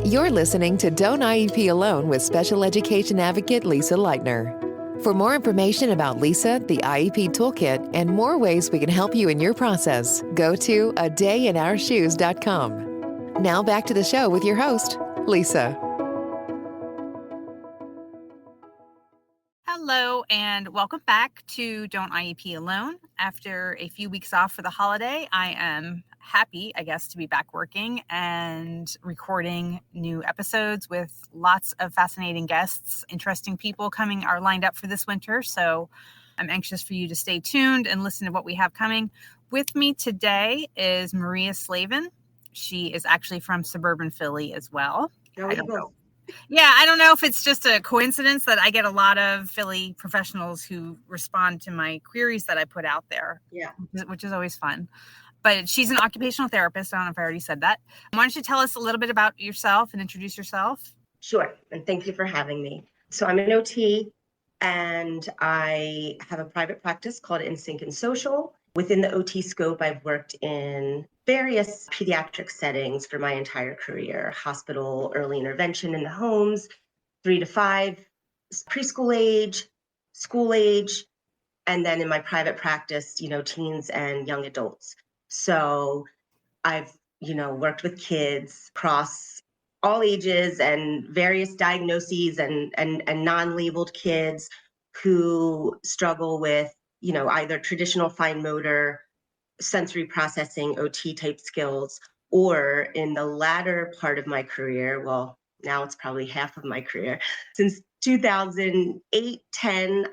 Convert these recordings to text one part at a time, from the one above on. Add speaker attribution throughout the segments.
Speaker 1: You're listening to Don't IEP Alone with special education advocate Lisa Leitner. For more information about Lisa, the IEP Toolkit, and more ways we can help you in your process, go to adayinourshoes.com. Now back to the show with your host, Lisa.
Speaker 2: Hello, and welcome back to Don't IEP Alone. After a few weeks off for the holiday, I am happy, I guess, to be back working and recording new episodes with lots of fascinating guests. Interesting people are lined up for this winter, so I'm anxious for you to stay tuned and listen to what we have coming. With me today is Maria Slavin. She is actually from suburban Philly as well. I don't know. Yeah, I don't know if it's just a coincidence that I get a lot of Philly professionals who respond to my queries that I put out there.
Speaker 3: Yeah,
Speaker 2: which is always fun. But she's an occupational therapist. I don't know if I already said that. Why don't you tell us a little bit about yourself and introduce yourself?
Speaker 3: Sure. And thank you for having me. So I'm an OT and I have a private practice called In Sync and Social. Within the OT scope, I've worked in various pediatric settings for my entire career: hospital, early intervention in the homes, 3 to 5, preschool age, school age, and then in my private practice, teens and young adults. So I've, worked with kids across all ages and various diagnoses and non-labeled kids who struggle with, either traditional fine motor, sensory processing, OT type skills, or in the latter part of my career, well, now it's probably half of my career. Since 2008-10,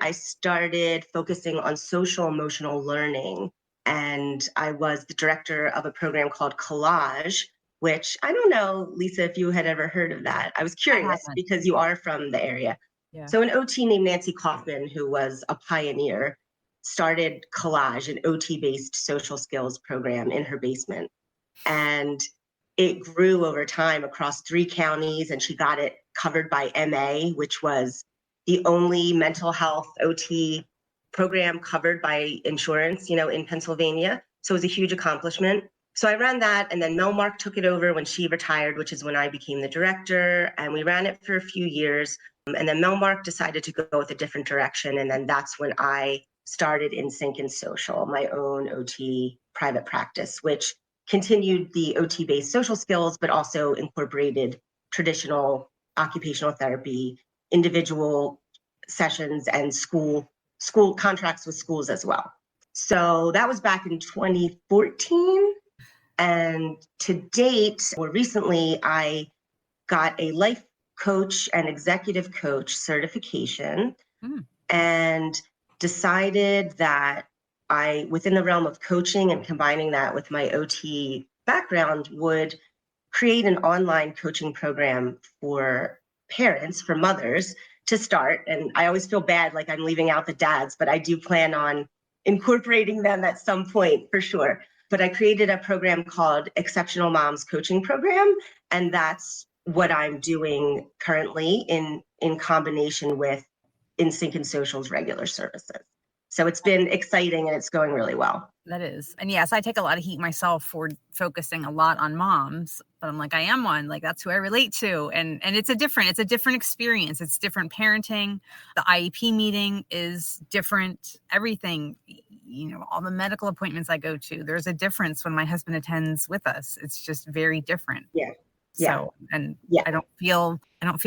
Speaker 3: I started focusing on social emotional learning. And I was the director of a program called Collage, which I don't know, Lisa, if you had ever heard of that. I was curious because you are from the area. Yeah. So an OT named Nancy Kaufman, who was a pioneer, started Collage, an OT-based social skills program in her basement. And it grew over time across 3 counties, and she got it covered by MA, which was the only mental health OT program covered by insurance, in Pennsylvania. So it was a huge accomplishment. So I ran that, and then Melmark took it over when she retired, which is when I became the director, and we ran it for a few years. And then Melmark decided to go with a different direction, and then that's when I started In Sync and Social, my own OT private practice, which continued the OT-based social skills, but also incorporated traditional occupational therapy, individual sessions, and school contracts with schools as well. So that was back in 2014. And to date, more recently, I got a life coach and executive coach certification and decided that I, within the realm of coaching and combining that with my OT background, would create an online coaching program for parents, for mothers to start. And I always feel bad, like I'm leaving out the dads, but I do plan on incorporating them at some point for sure. But I created a program called Exceptional Moms Coaching Program. And that's what I'm doing currently in combination with In Sync and Social's regular services. So it's been exciting and it's going really well.
Speaker 2: That is. And yes, I take a lot of heat myself for focusing a lot on moms, but I'm like, I am one, like that's who I relate to. And it's a different experience. It's different parenting. The IEP meeting is different. Everything, all the medical appointments I go to, there's a difference when my husband attends with us. It's just very different.
Speaker 3: Yeah.
Speaker 2: So, I don't feel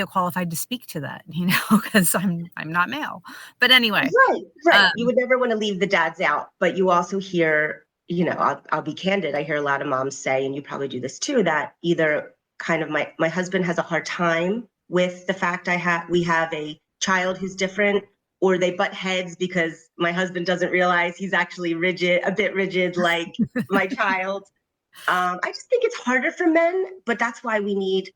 Speaker 2: qualified to speak to that, because I'm not male. But anyway,
Speaker 3: right. You would never want to leave the dads out, but you also hear, I'll be candid. I hear a lot of moms say, and you probably do this too, that either kind of my husband has a hard time with the fact we have a child who's different, or they butt heads because my husband doesn't realize he's actually a bit rigid like my child. I just think it's harder for men, but that's why we do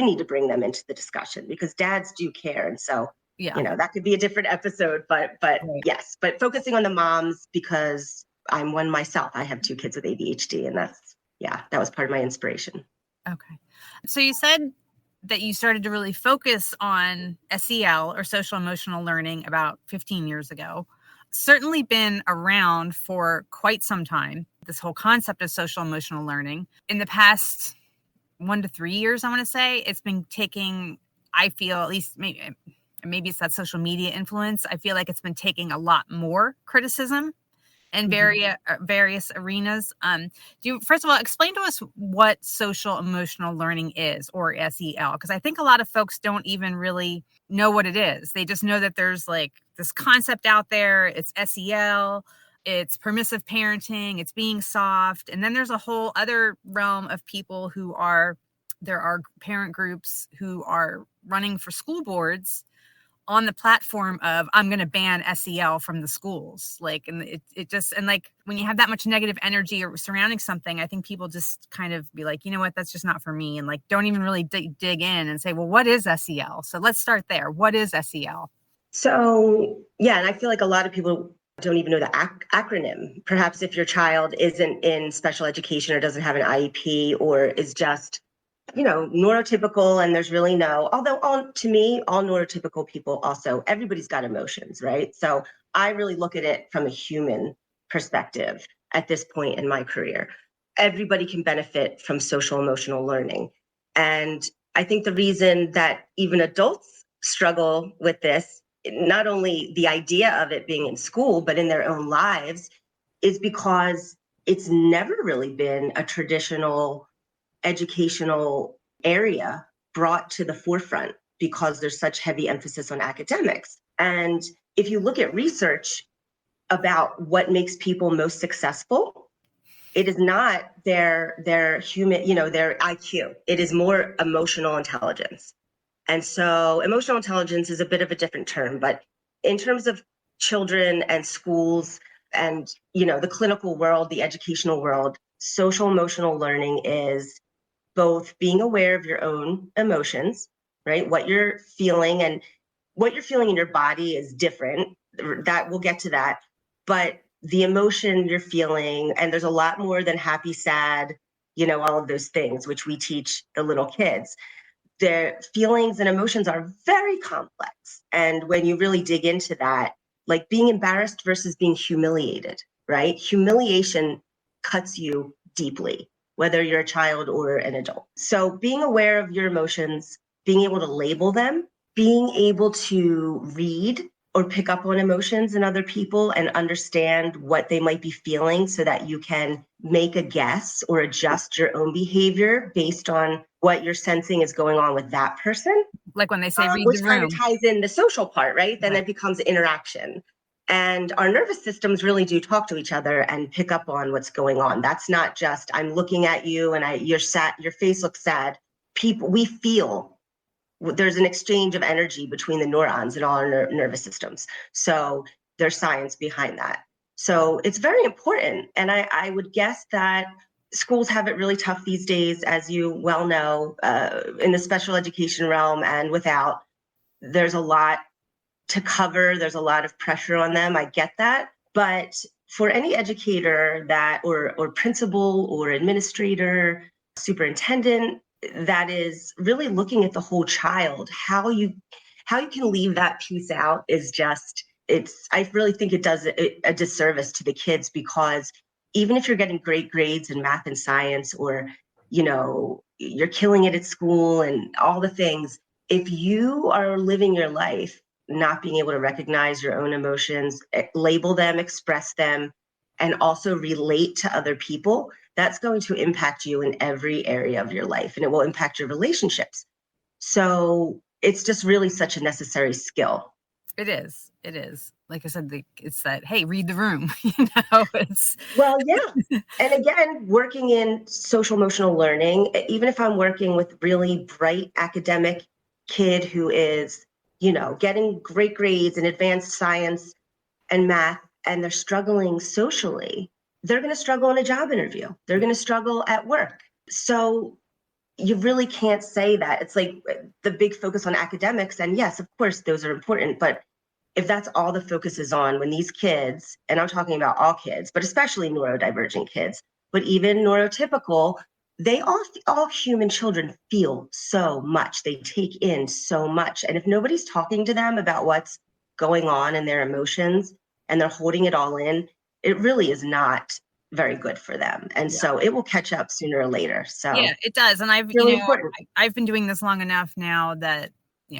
Speaker 3: need to bring them into the discussion because dads do care. And so, that could be a different episode, but right. Yes, but focusing on the moms because I'm one myself. I have 2 kids with ADHD and that was part of my inspiration.
Speaker 2: Okay. So you said that you started to really focus on SEL or social emotional learning about 15 years ago. Certainly been around for quite some time, this whole concept of social emotional learning. In the past 1 to 3 years, I want to say, it's been taking, I feel, at least maybe it's that social media influence. I feel like it's been taking a lot more criticism in various arenas. Do you, first of all, explain to us what social emotional learning is, or SEL? Because I think a lot of folks don't even really know what it is. They just know that there's like this concept out there. It's SEL, it's permissive parenting, it's being soft. And then there's a whole other realm of people there are parent groups who are running for school boards on the platform of, I'm going to ban SEL from the schools. Like, and and like, when you have that much negative energy surrounding something, I think people just kind of be like, you know what, that's just not for me. And like, don't even really dig in and say, well, what is SEL? So let's start there. What is SEL?
Speaker 3: So, yeah, and I feel like a lot of people don't even know the acronym. Perhaps if your child isn't in special education or doesn't have an IEP or is just, neurotypical, and there's really to me, all neurotypical people also, everybody's got emotions, right? So I really look at it from a human perspective at this point in my career. Everybody can benefit from social emotional learning. And I think the reason that even adults struggle with this, not only the idea of it being in school, but in their own lives, is because it's never really been a traditional educational area brought to the forefront because there's such heavy emphasis on academics. And if you look at research about what makes people most successful, it is not their human, their IQ. It is more emotional intelligence. And so emotional intelligence is a bit of a different term, but in terms of children and schools and, the clinical world, the educational world, social emotional learning is both being aware of your own emotions, right? What you're feeling, and what you're feeling in your body is different. That we'll get to that. But the emotion you're feeling, and there's a lot more than happy, sad, all of those things, which we teach the little kids. Their feelings and emotions are very complex. And when you really dig into that, like being embarrassed versus being humiliated, right? Humiliation cuts you deeply, whether you're a child or an adult. So being aware of your emotions, being able to label them, being able to read or pick up on emotions in other people and understand what they might be feeling so that you can make a guess or adjust your own behavior based on what you're sensing is going on with that person.
Speaker 2: Like when they say read
Speaker 3: which
Speaker 2: the
Speaker 3: kind
Speaker 2: room.
Speaker 3: of ties in the social part, right? Then
Speaker 2: Right.
Speaker 3: it becomes interaction. And our nervous systems really do talk to each other and pick up on what's going on. That's not just, I'm looking at you and you're sad, your face looks sad. We feel, there's an exchange of energy between the neurons in all our nervous systems. So there's science behind that. So it's very important. And I would guess that schools have it really tough these days, as you well know, in the special education realm and without. There's a lot to cover. There's a lot of pressure on them. I get that. But for any educator that or principal or administrator, superintendent, that is really looking at the whole child, how you can leave that piece out is just, I really think it does a disservice to the kids, because even if you're getting great grades in math and science, or you're killing it at school and all the things, if you are living your life not being able to recognize your own emotions, label them, express them, and also relate to other people, that's going to impact you in every area of your life, and it will impact your relationships. So it's just really such a necessary skill.
Speaker 2: It is. It is. Like I said, it's that, hey, read the room. It's.
Speaker 3: Well, yeah. And again, working in social emotional learning, even if I'm working with really bright academic kid who is, getting great grades in advanced science and math, and they're struggling socially, they're going to struggle in a job interview. They're going to struggle at work. So you really can't say that. It's like the big focus on academics. And yes, of course, those are important. But if that's all the focus is on, when these kids, and I'm talking about all kids, but especially neurodivergent kids, but even neurotypical, they all human children feel so much. They take in so much. And if nobody's talking to them about what's going on in their emotions and they're holding it all in, it really is not very good for them. And so it will catch up sooner or later. So
Speaker 2: yeah, it does. And
Speaker 3: really important.
Speaker 2: I've been doing this long enough now that,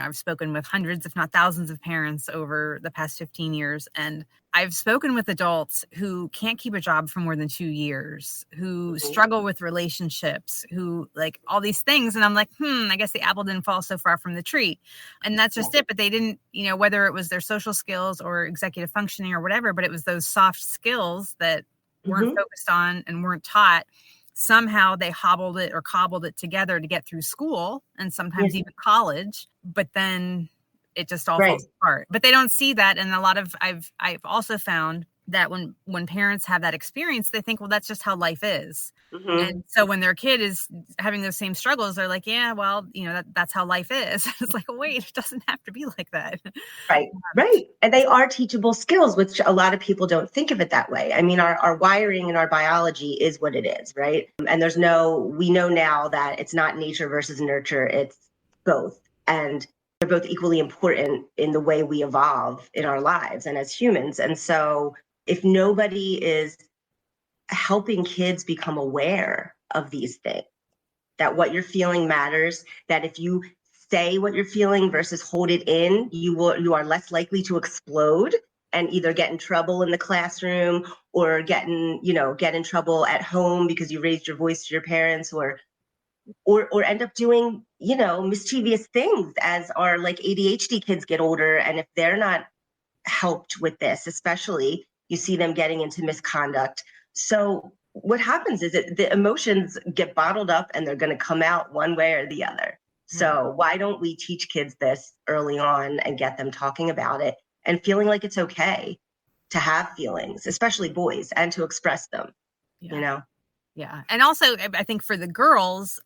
Speaker 2: I've spoken with hundreds, if not thousands of parents over the past 15 years. And I've spoken with adults who can't keep a job for more than 2 years, who struggle with relationships, who like all these things. And I'm like, I guess the apple didn't fall so far from the tree. And that's just it. But they didn't, whether it was their social skills or executive functioning or whatever, but it was those soft skills that weren't focused on and weren't taught. Somehow they hobbled it or cobbled it together to get through school and sometimes even college, but then it just all falls apart. But they don't see that. And a lot of I've also found that when parents have that experience, they think, well, that's just how life is. And so when their kid is having those same struggles, they're like, yeah, well, that's how life is. It's like, wait, it doesn't have to be like that.
Speaker 3: Right. And they are teachable skills, which a lot of people don't think of it that way. I mean, our wiring and our biology is what it is, right? And we know now that it's not nature versus nurture, it's both. And they're both equally important in the way we evolve in our lives and as humans. And so if nobody is helping kids become aware of these things, that what you're feeling matters, that if you say what you're feeling versus hold it in, you are less likely to explode and either get in trouble in the classroom or get in trouble at home because you raised your voice to your parents or end up doing, mischievous things as our like ADHD kids get older. And if they're not helped with this, especially, you see them getting into misconduct. So what happens is that the emotions get bottled up and they're going to come out one way or the other. So why don't we teach kids this early on and get them talking about it and feeling like it's okay to have feelings, especially boys, and to express them,
Speaker 2: Yeah. And also, I think for the girls,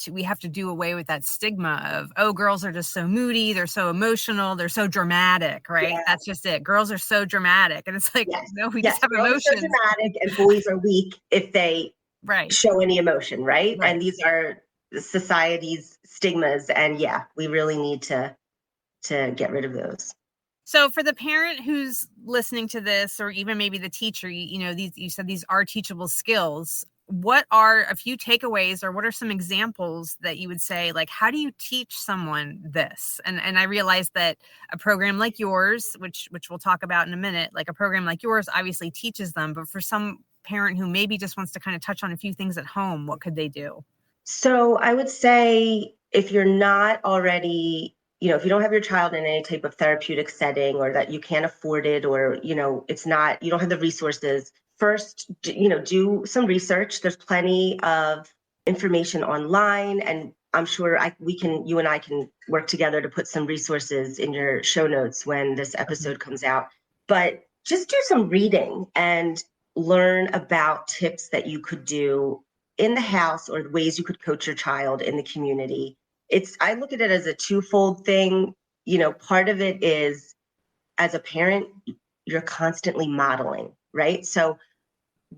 Speaker 2: we have to do away with that stigma of, oh, girls are just so moody, they're so emotional, they're so dramatic, right? Yeah. That's just it. Girls are so dramatic. And it's like, no, we just have emotions.
Speaker 3: Girls are dramatic and boys are weak if they show any emotion, right? And these are society's stigmas. And we really need to get rid of those.
Speaker 2: So for the parent who's listening to this, or even maybe the teacher, you said these are teachable skills. What are a few takeaways, or what are some examples that you would say, like, how do you teach someone this? And I realize that a program like yours, which we'll talk about in a minute, like a program like yours obviously teaches them, but for some parent who maybe just wants to kind of touch on a few things at home, what could they do?
Speaker 3: So I would say if you're not already, if you don't have your child in any type of therapeutic setting, or that you can't afford it, or, it's not, you don't have the resources, first, do some research. There's plenty of information online, and I'm sure you and I can work together to put some resources in your show notes when this episode comes out. But just do some reading and learn about tips that you could do in the house or ways you could coach your child in the community. I look at it as a twofold thing. Part of it is, as a parent, you're constantly modeling, right? So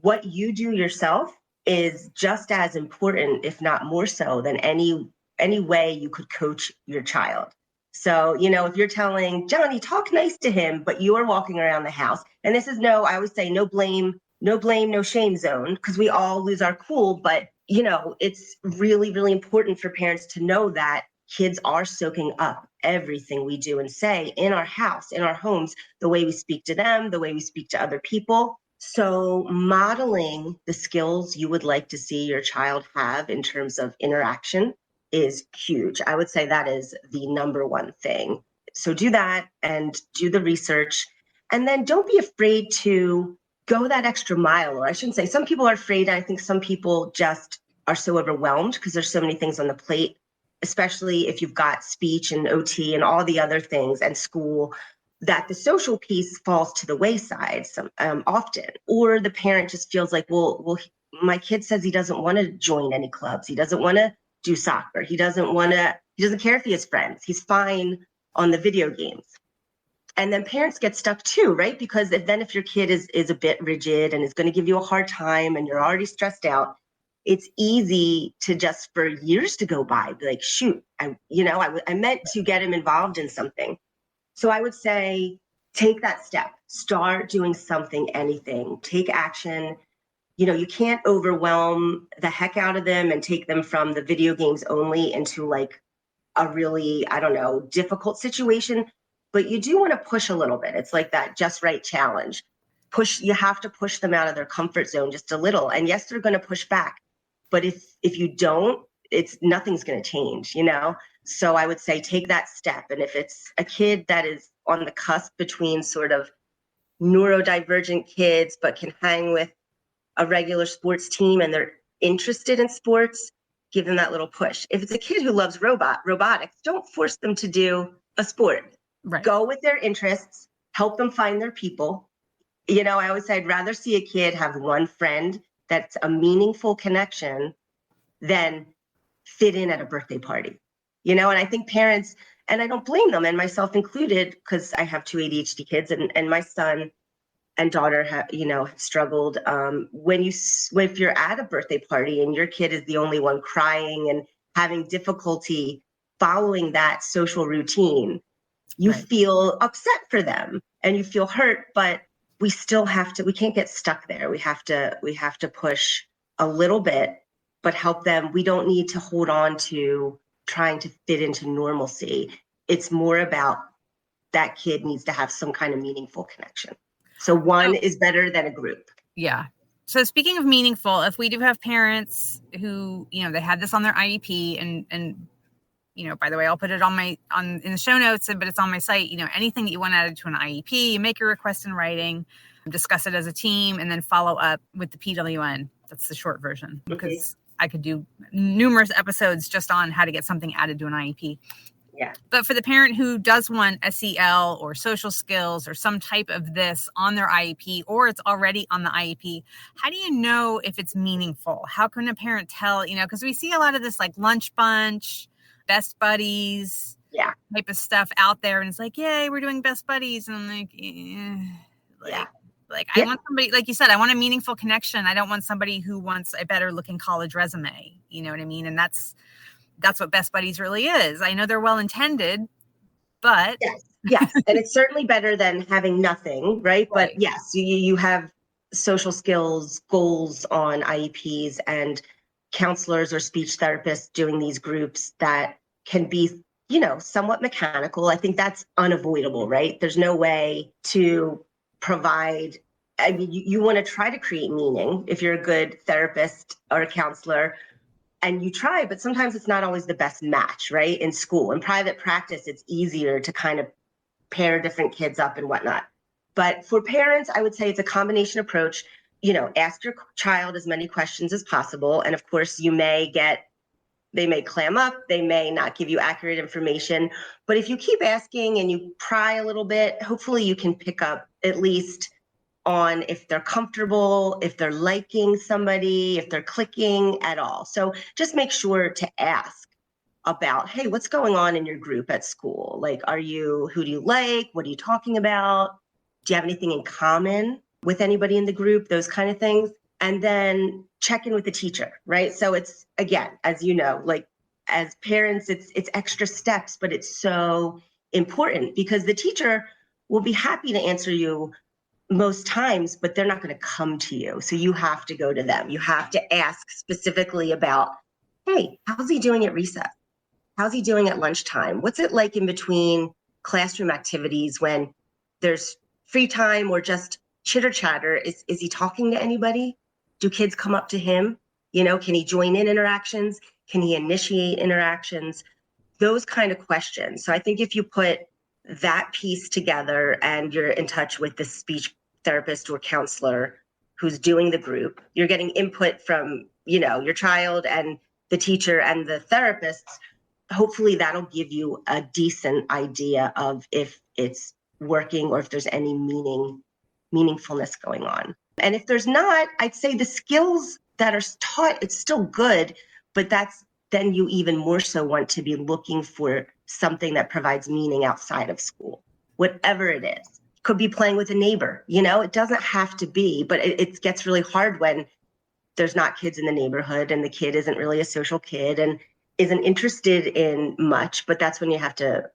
Speaker 3: what you do yourself is just as important, if not more so, than any way you could coach your child. So, if you're telling Johnny, talk nice to him, but you are walking around the house, and this is I always say no blame, no shame zone, because we all lose our cool. But, it's really, really important for parents to know that kids are soaking up everything we do and say in our house, in our homes, the way we speak to them, the way we speak to other people. So modeling the skills you would like to see your child have in terms of interaction is huge. I would say that is the number one thing. So do that and do the research. And then don't be afraid to go that extra mile. Or I shouldn't say, some people are afraid. I think some people just are so overwhelmed because there's so many things on the plate, especially if you've got speech and OT and all the other things and school, that the social piece falls to the wayside often. Or the parent just feels like, well, my kid says he doesn't want to join any clubs. He doesn't want to do soccer. He doesn't care if he has friends. He's fine on the video games. And then parents get stuck too, right? Because if your kid is a bit rigid and is going to give you a hard time and you're already stressed out, it's easy to just for years to go by, be like, shoot, I meant to get him involved in something. So I would say, take that step, start doing something, anything, take action, you can't overwhelm the heck out of them and take them from the video games only into like a really, I don't know, difficult situation. But you do want to push a little bit. It's like that just right challenge. You have to push them out of their comfort zone just a little. And yes, they're going to push back. But if you don't, nothing's going to change, So I would say take that step. And if it's a kid that is on the cusp between sort of neurodivergent kids, but can hang with a regular sports team and they're interested in sports, give them that little push. If it's a kid who loves robotics, don't force them to do a sport.
Speaker 2: Right.
Speaker 3: Go with their interests, help them find their people. I always say I'd rather see a kid have one friend that's a meaningful connection than fit in at a birthday party. And I think parents, and I don't blame them, and myself included, because I have two ADHD kids, and my son and daughter have struggled. If you're at a birthday party and your kid is the only one crying and having difficulty following that social routine, you
Speaker 2: Right.
Speaker 3: feel upset for them and you feel hurt, but we can't get stuck there. We have to push a little bit, but help them. We don't need to hold on to trying to fit into normalcy. It's more about that kid needs to have some kind of meaningful connection. So one is better than a group.
Speaker 2: Yeah. So speaking of meaningful, if we do have parents who, they had this on their IEP and by the way, I'll put it in the show notes, but it's on my site, anything that you want added to an IEP, you make a request in writing, discuss it as a team, and then follow up with the PWN. That's the short version, because I could do numerous episodes just on how to get something added to an IEP.
Speaker 3: Yeah.
Speaker 2: But for the parent who does want SEL or social skills or some type of this on their IEP, or it's already on the IEP, how do you know if it's meaningful? How can a parent tell, because we see a lot of this like lunch bunch, best buddies type of stuff out there. And it's like, yay, we're doing best buddies. And I'm like, I want somebody, like you said, I want a meaningful connection. I don't want somebody who wants a better looking college resume. You know what I mean? And that's what best buddies really is. I know they're well intended, but
Speaker 3: yes. And it's certainly better than having nothing, right? But yes, you have social skills goals on IEPs and counselors or speech therapists doing these groups that can be, somewhat mechanical. I think that's unavoidable, right? There's no way to provide. I mean, you want to try to create meaning if you're a good therapist or a counselor. And you try, but sometimes it's not always the best match, right? In school, in private practice, it's easier to kind of pair different kids up and whatnot. But for parents, I would say it's a combination approach. Ask your child as many questions as possible. And of course, they may clam up, they may not give you accurate information. But if you keep asking and you pry a little bit, hopefully you can pick up at least on if they're comfortable, if they're liking somebody, if they're clicking at all. So just make sure to ask about, hey, what's going on in your group at school? Like, who do you like? What are you talking about? Do you have anything in common with anybody in the group? Those kind of things. And then check in with the teacher, right? So it's, again, as you know, like as parents, it's extra steps, but it's so important because the teacher will be happy to answer you most times, but they're not going to come to you. So you have to go to them. You have to ask specifically about, hey, how's he doing at recess? How's he doing at lunchtime? What's it like in between classroom activities when there's free time or just chitter chatter? Is he talking to anybody? Do kids come up to him? Can he join in interactions? Can he initiate interactions? Those kind of questions. So I think if you put that piece together and you're in touch with the speech therapist or counselor who's doing the group, you're getting input from, your child and the teacher and the therapists. Hopefully that'll give you a decent idea of if it's working or if there's any meaningfulness going on. And if there's not, I'd say the skills that are taught, it's still good, but then you even more so want to be looking for something that provides meaning outside of school, whatever it is. Could be playing with a neighbor, it doesn't have to be, but it gets really hard when there's not kids in the neighborhood and the kid isn't really a social kid and isn't interested in much, but that's when you have to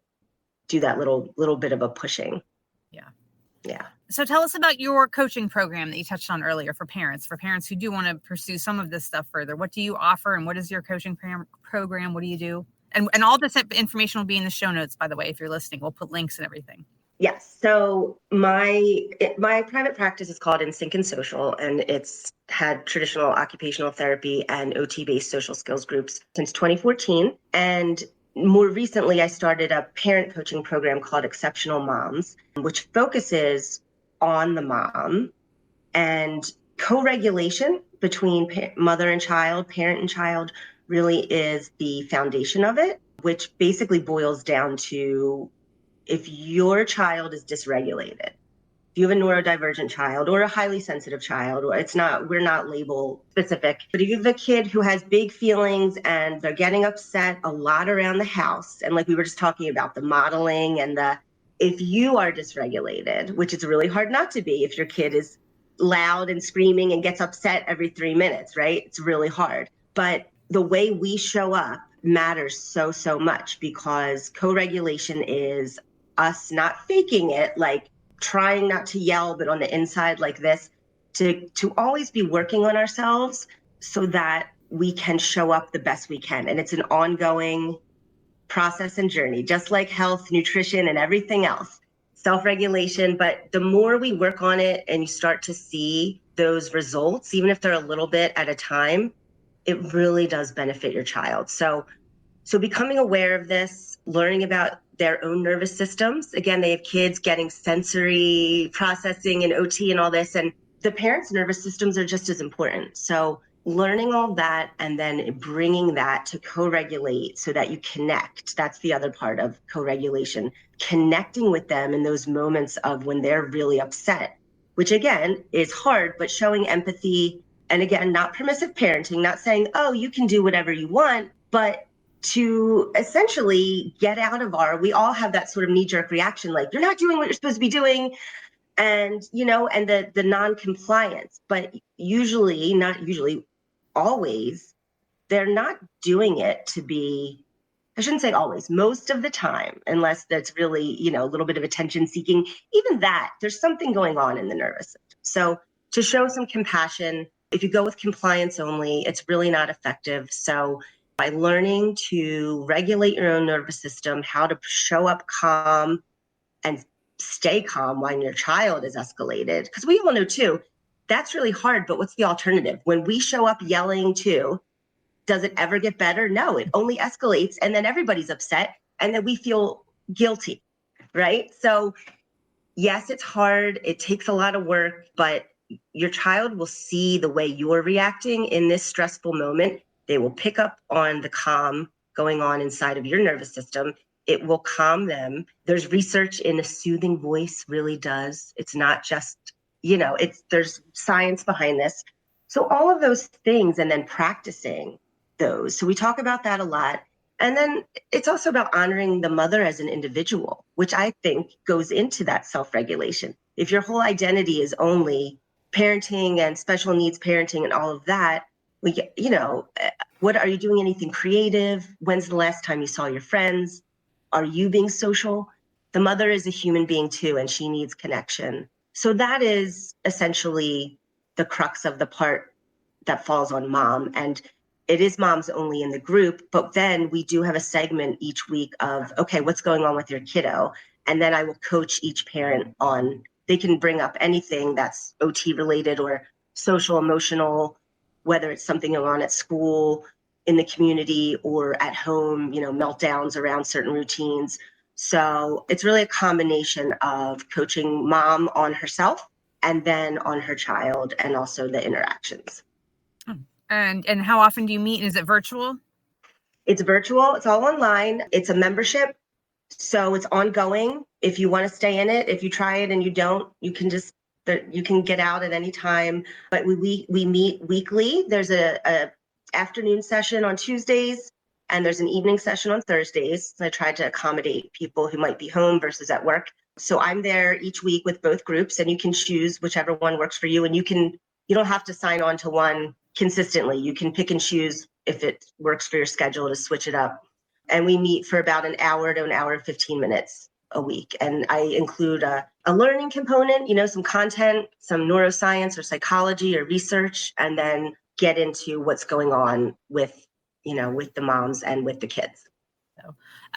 Speaker 3: do that little bit of a pushing.
Speaker 2: Yeah.
Speaker 3: Yeah.
Speaker 2: So tell us about your coaching program that you touched on earlier for parents who do want to pursue some of this stuff further. What do you offer, and what is your coaching program? What do you do? And all this information will be in the show notes, by the way, if you're listening. We'll put links and everything.
Speaker 3: Yes. So my private practice is called In Sync and Social, and it's had traditional occupational therapy and OT-based social skills groups since 2014. And more recently, I started a parent coaching program called Exceptional Moms, which focuses on the mom and co-regulation between mother and child, parent and child really is the foundation of it, which basically boils down to if your child is dysregulated, if you have a neurodivergent child or a highly sensitive child, or we're not label specific, but if you have a kid who has big feelings and they're getting upset a lot around the house, and like we were just talking about the modeling and if you are dysregulated, which is really hard not to be if your kid is loud and screaming and gets upset every 3 minutes, right? It's really hard. But the way we show up matters so, so much, because co-regulation is us not faking it, like trying not to yell, but on the inside like this, to always be working on ourselves so that we can show up the best we can. And it's an ongoing process and journey, just like health, nutrition, and everything else, self-regulation. But the more we work on it and you start to see those results, even if they're a little bit at a time, it really does benefit your child. So becoming aware of this, learning about their own nervous systems. Again, they have kids getting sensory processing and OT and all this, and the parents' nervous systems are just as important. So learning all that and then bringing that to co-regulate so that you connect. That's the other part of co-regulation, connecting with them in those moments of when they're really upset, which again is hard, but showing empathy. And again, not permissive parenting, not saying, oh, you can do whatever you want, but to essentially get out of we all have that sort of knee-jerk reaction, like you're not doing what you're supposed to be doing. And, and the non-compliance, but not usually, always, they're not doing it to be, I shouldn't say always, most of the time, unless that's really, a little bit of attention seeking, even that, there's something going on in the nervous system. So to show some compassion, if you go with compliance only, it's really not effective. So by learning to regulate your own nervous system, how to show up calm and stay calm when your child is escalated. Because we all know too, that's really hard, but what's the alternative? When we show up yelling too, does it ever get better? No, it only escalates, and then everybody's upset, and then we feel guilty, right? So yes, it's hard. It takes a lot of work, but your child will see the way you're reacting in this stressful moment. They will pick up on the calm going on inside of your nervous system. It will calm them. There's research in a soothing voice really does. It's not just, there's science behind this. So all of those things, and then practicing those. So we talk about that a lot. And then it's also about honoring the mother as an individual, which I think goes into that self-regulation. If your whole identity is only parenting and special needs parenting and all of that, what are you doing anything creative? When's the last time you saw your friends? Are you being social? The mother is a human being too, and she needs connection. So that is essentially the crux of the part that falls on mom. And it is moms only in the group, but then we do have a segment each week of, okay, what's going on with your kiddo? And then I will coach each parent on, they can bring up anything that's OT related or social, emotional, whether it's something going on at school, in the community, or at home, meltdowns around certain routines. So it's really a combination of coaching mom on herself and then on her child, and also the interactions.
Speaker 2: And how often do you meet? Is it virtual?
Speaker 3: It's virtual. It's all online. It's a membership. So it's ongoing. If you want to stay in it, if you try it and you don't, you can get out at any time. But we meet weekly. There's a afternoon session on Tuesdays, and there's an evening session on Thursdays. I try to accommodate people who might be home versus at work. So I'm there each week with both groups, and you can choose whichever one works for you. And you don't have to sign on to one consistently. You can pick and choose if it works for your schedule to switch it up. And we meet for about an hour to an hour and 15 minutes a week. And I include a learning component, some content, some neuroscience or psychology or research, and then get into what's going on with the moms and with the kids.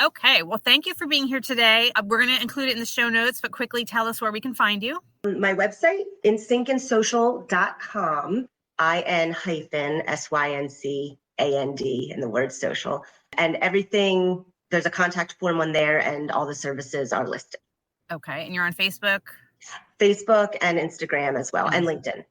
Speaker 2: Okay. Well, thank you for being here today. We're going to include it in the show notes, but quickly tell us where we can find you.
Speaker 3: My website, insyncand.com, IN-SYNCAND in the word social. And everything, there's a contact form on there, and all the services are listed.
Speaker 2: Okay. And you're on Facebook?
Speaker 3: Facebook and Instagram as well, and LinkedIn.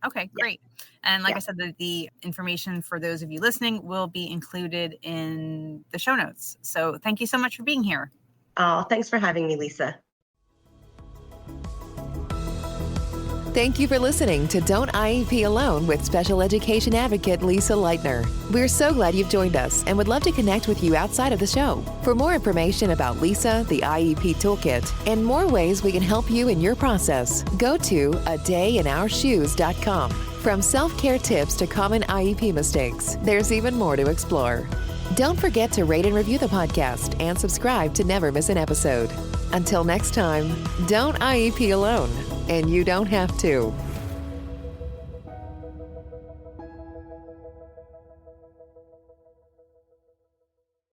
Speaker 2: Okay, great. And like I said, the information for those of you listening will be included in the show notes. So thank you so much for being here.
Speaker 3: Oh, thanks for having me, Lisa.
Speaker 1: Thank you for listening to Don't IEP Alone with special education advocate Lisa Leitner. We're so glad you've joined us and would love to connect with you outside of the show. For more information about Lisa, the IEP Toolkit, and more ways we can help you in your process, go to adayinourshoes.com. From self-care tips to common IEP mistakes, there's even more to explore. Don't forget to rate and review the podcast and subscribe to never miss an episode. Until next time, don't IEP alone, and you don't have to.